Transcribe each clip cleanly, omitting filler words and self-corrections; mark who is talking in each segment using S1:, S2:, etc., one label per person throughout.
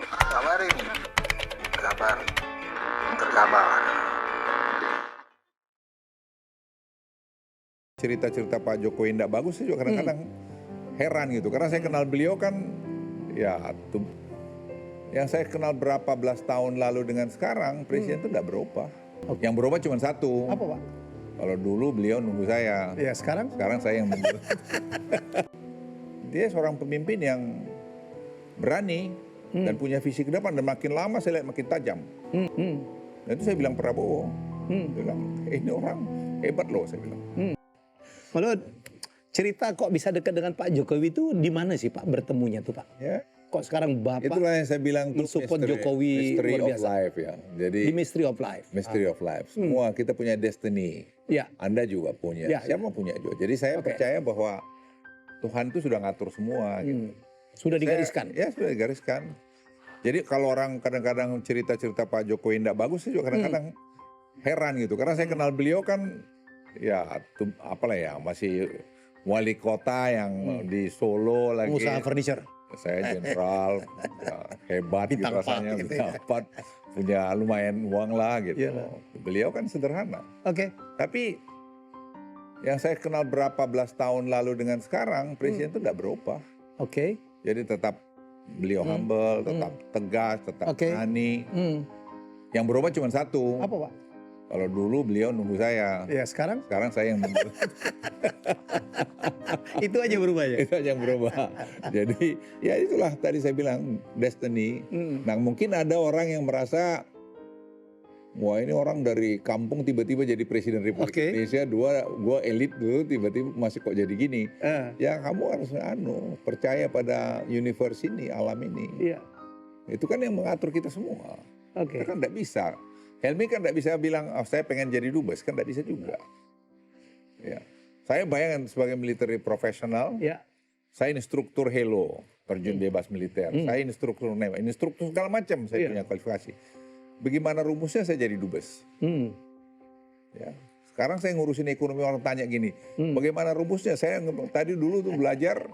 S1: Kabar ini, kabar terkabar.
S2: Cerita-cerita Pak Jokowi tidak bagus saya juga kadang-kadang heran gitu. Karena saya kenal beliau kan, yang saya kenal berapa belas tahun lalu dengan sekarang, presiden itu tidak berubah. Yang berubah cuma satu.
S3: Apa, Pak?
S2: Kalau dulu beliau nunggu saya.
S3: Ya, sekarang?
S2: Sekarang saya yang nunggu. Dia seorang pemimpin yang berani dan punya visi ke depan. Dan makin lama saya lihat makin tajam. Dan itu saya bilang Prabowo. Saya bilang, ini orang hebat loh, saya bilang.
S3: Lalu cerita kok bisa dekat dengan Pak Jokowi itu di mana sih Pak bertemunya tuh Pak?
S2: Ya.
S3: Kok sekarang Bapak
S2: Itulah yang saya bilang
S3: mensupport Jokowi
S2: mystery
S3: luar
S2: of
S3: biasa?
S2: life ya. Jadi
S3: Di Mystery of Life.
S2: mystery of life. Semua kita punya destiny.
S3: Ya.
S2: Anda juga punya.
S3: Ya,
S2: Siapa punya juga. Jadi saya percaya bahwa Tuhan itu sudah ngatur semua. Gitu.
S3: Sudah digariskan?
S2: Ya sudah digariskan. Jadi kalau orang kadang-kadang cerita-cerita Pak Jokowi tidak bagus, saya juga kadang-kadang heran gitu. Karena saya kenal beliau kan, masih wali kota yang di Solo lagi.
S3: Pengusaha furniture.
S2: Saya jenderal, hebat gitu
S3: Bintang
S2: rasanya,
S3: empat gitu ya.
S2: dapat punya lumayan uang lah gitu.
S3: Iya.
S2: Beliau kan sederhana.
S3: Oke.
S2: Tapi yang saya kenal berapa belas tahun lalu dengan sekarang, presiden itu tidak berubah.
S3: Oke.
S2: Jadi tetap beliau humble, tetap tegas, tetap berani. Yang berubah cuma satu.
S3: Apa, Pak?
S2: Kalau dulu beliau nunggu saya.
S3: Ya, sekarang?
S2: Sekarang saya yang nunggu.
S3: Itu aja berubah ya?
S2: Itu aja yang berubah. Jadi ya itulah tadi saya bilang destiny. Nah mungkin ada orang yang merasa, wah ini orang dari kampung tiba-tiba jadi presiden Republik Indonesia, gua elit dulu tiba-tiba masih kok jadi gini. Ya kamu harus percaya pada universe ini, alam ini.
S3: Iya.
S2: Itu kan yang mengatur kita semua.
S3: Oke.
S2: Kita kan tidak bisa. Helmi kan tidak bisa bilang, saya pengen jadi dubes, kan tidak bisa juga. Ya. Saya bayangkan sebagai military profesional, saya instruktur Helo, terjun bebas militer. Saya instruktur nembak, instruktur segala macam saya punya kualifikasi. Bagaimana rumusnya saya jadi dubes? Ya. Sekarang saya ngurusin ekonomi, orang tanya gini, bagaimana rumusnya? Saya tadi dulu tuh belajar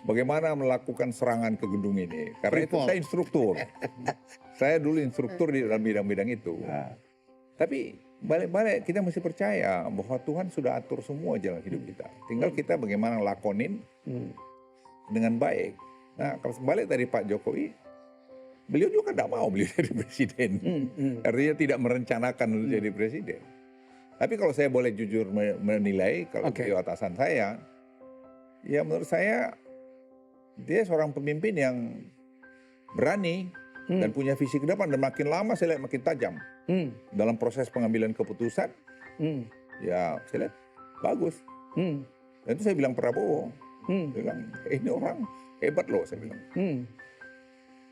S2: bagaimana melakukan serangan ke gedung ini. Karena itu saya instruktur. Saya dulu instruktur di dalam bidang-bidang itu. Tapi balik-balik kita mesti percaya bahwa Tuhan sudah atur semua jalan hidup kita. Tinggal kita bagaimana lakonin dengan baik. Nah kalau balik dari Pak Jokowi, beliau juga tidak mau beliau jadi presiden. Artinya tidak merencanakan untuk jadi presiden. Tapi kalau saya boleh jujur menilai, kalau beliau atasan saya, ya menurut saya dia seorang pemimpin yang berani dan punya visi ke depan. Dan makin lama saya lihat makin tajam. Dalam proses pengambilan keputusan, ya saya lihat bagus. Dan itu saya bilang Prabowo. Saya bilang, ini orang hebat loh, saya bilang.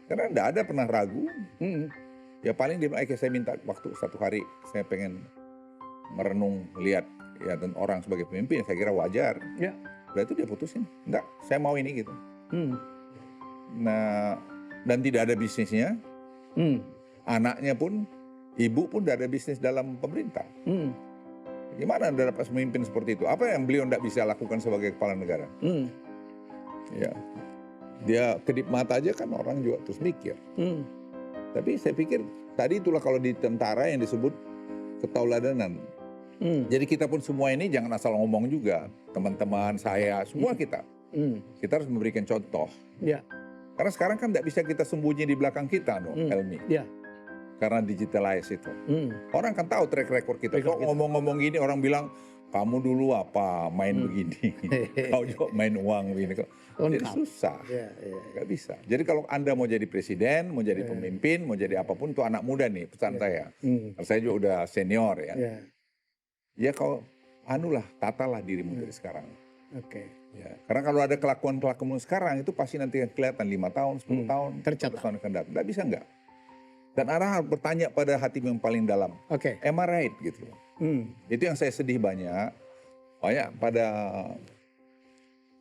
S2: Karena tidak ada pernah ragu. Ya paling dia bilang, saya minta waktu 1 hari, saya pengen merenung, lihat ya, dan orang sebagai pemimpin, saya kira wajar. Udah itu dia putusin, enggak, saya mau ini gitu. Nah, dan tidak ada bisnisnya. Anaknya pun, ibu pun tidak ada bisnis dalam pemerintah. Gimana Anda dapat pemimpin seperti itu? Apa yang beliau tidak bisa lakukan sebagai kepala negara? Ya, dia kedip mata aja kan orang juga terus mikir. Tapi saya pikir tadi itulah kalau di tentara yang disebut ketauladanan. Jadi kita pun semua ini jangan asal ngomong juga. Teman-teman saya, semua kita. Kita harus memberikan contoh. Karena sekarang kan tidak bisa kita sembunyi di belakang kita, Helmi. Karena digitalize itu. Orang kan tahu track record kita. Kok ngomong-ngomong gini orang bilang, kamu dulu apa main begini, kau juga main uang begini. Jadi susah, nggak bisa. Jadi kalau Anda mau jadi presiden, mau jadi pemimpin, mau jadi apapun, itu anak muda nih pesan saya. Saya juga udah senior ya. Ya kau tatalah dirimu dari sekarang. Ya, karena kalau ada kelakuan-kelakuan sekarang itu pasti nanti kelihatan 5 tahun, 10 tahun,
S3: tercatat.
S2: Tahun akan datang. Nggak bisa nggak. Dan arah bertanya pada hati yang paling dalam. Am I right gitu. Itu yang saya sedih banyak pada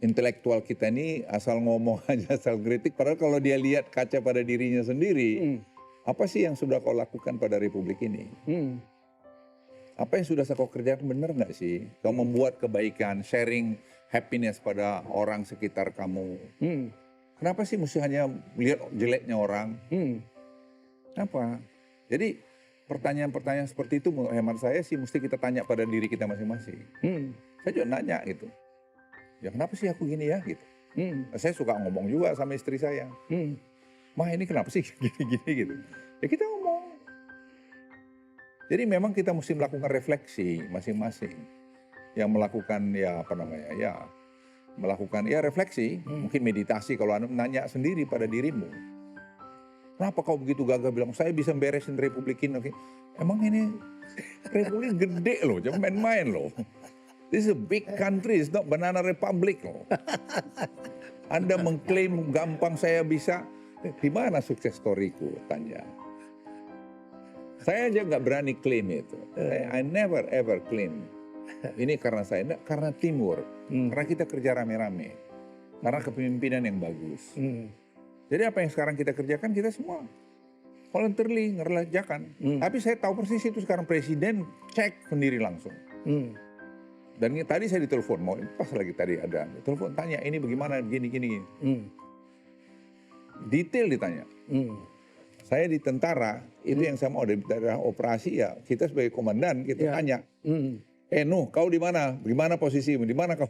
S2: intelektual kita ini asal ngomong aja, asal kritik. Padahal kalau dia lihat kaca pada dirinya sendiri, apa sih yang sudah kau lakukan pada Republik ini? Apa yang sudah kau kerjakan benar nggak sih? Kau membuat kebaikan, sharing happiness pada orang sekitar kamu. Kenapa sih mesti hanya lihat jeleknya orang? Kenapa? Jadi pertanyaan-pertanyaan seperti itu hemat saya sih mesti kita tanya pada diri kita masing-masing. Saya juga nanya gitu. Ya kenapa sih aku gini ya gitu. Saya suka ngomong juga sama istri saya. Mah ini kenapa sih gini-gini gitu. Ya kita ngomong. Jadi memang kita mesti melakukan refleksi masing-masing. Yang melakukan ya apa namanya ya. Melakukan ya refleksi. Mungkin meditasi kalau Anda nanya sendiri pada dirimu. Kenapa kau begitu gagah bilang, saya bisa beresin republik ini. Oke. Emang ini republik gede loh, jangan main-main loh. This is a big country, it's not banana republic loh. Anda mengklaim gampang saya bisa, di mana sukses storyku, tanya. Saya aja nggak berani klaim itu. I never ever claim. Ini karena saya, enggak, karena teamwork. Karena kita kerja rame-rame. Karena kepemimpinan yang bagus. Jadi apa yang sekarang kita kerjakan, kita semua voluntarily ngerjakan. Tapi saya tahu persis itu sekarang presiden cek sendiri langsung. Dan tadi saya ditelepon, mau pas lagi tadi ada telepon tanya ini bagaimana gini. Detail ditanya. Saya di tentara itu yang saya mau ada daerah operasi ya kita sebagai komandan kita tanya. Nuh kau di mana? Gimana posisimu? Di mana kau?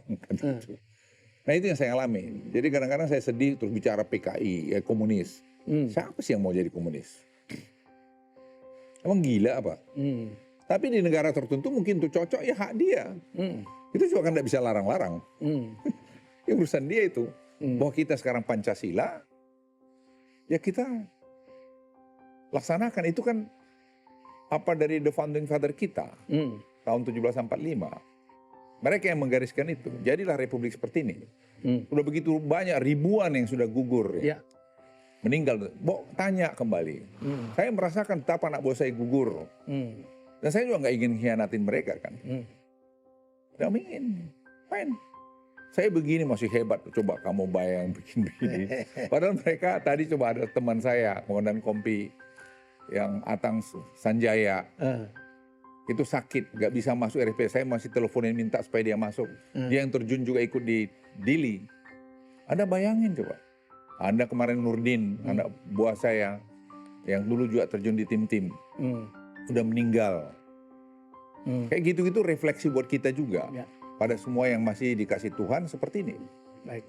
S2: Nah itu yang saya alami. Jadi kadang-kadang saya sedih terus bicara PKI, ya komunis. Siapa sih yang mau jadi komunis? Emang gila apa? Tapi di negara tertentu mungkin itu cocok ya hak dia. Itu juga kan tidak bisa larang-larang. Ya urusan dia itu. Bahwa kita sekarang Pancasila, ya kita laksanakan. Itu kan apa dari the founding father kita. Tahun 1745. Mereka yang menggariskan itu. Jadilah republik seperti ini. Sudah begitu banyak ribuan yang sudah gugur. Ya. Meninggal. Tanya kembali. Saya merasakan betapa anak buah saya gugur. Dan saya juga nggak ingin hianatin mereka kan. Tidak ingin. Main. Saya begini masih hebat. Coba kamu bayang begini. Padahal mereka tadi coba ada teman saya. Komandan Kompi. Yang Atang Sanjaya. Itu sakit, nggak bisa masuk RSP. Saya masih teleponin minta supaya dia masuk. Dia yang terjun juga ikut di Dili. Anda bayangin coba. Anda kemarin Nurdin, anak buah saya, yang dulu juga terjun di tim-tim. Udah meninggal. Kayak gitu-gitu refleksi buat kita juga. Pada semua yang masih dikasih Tuhan seperti ini.
S3: Baik.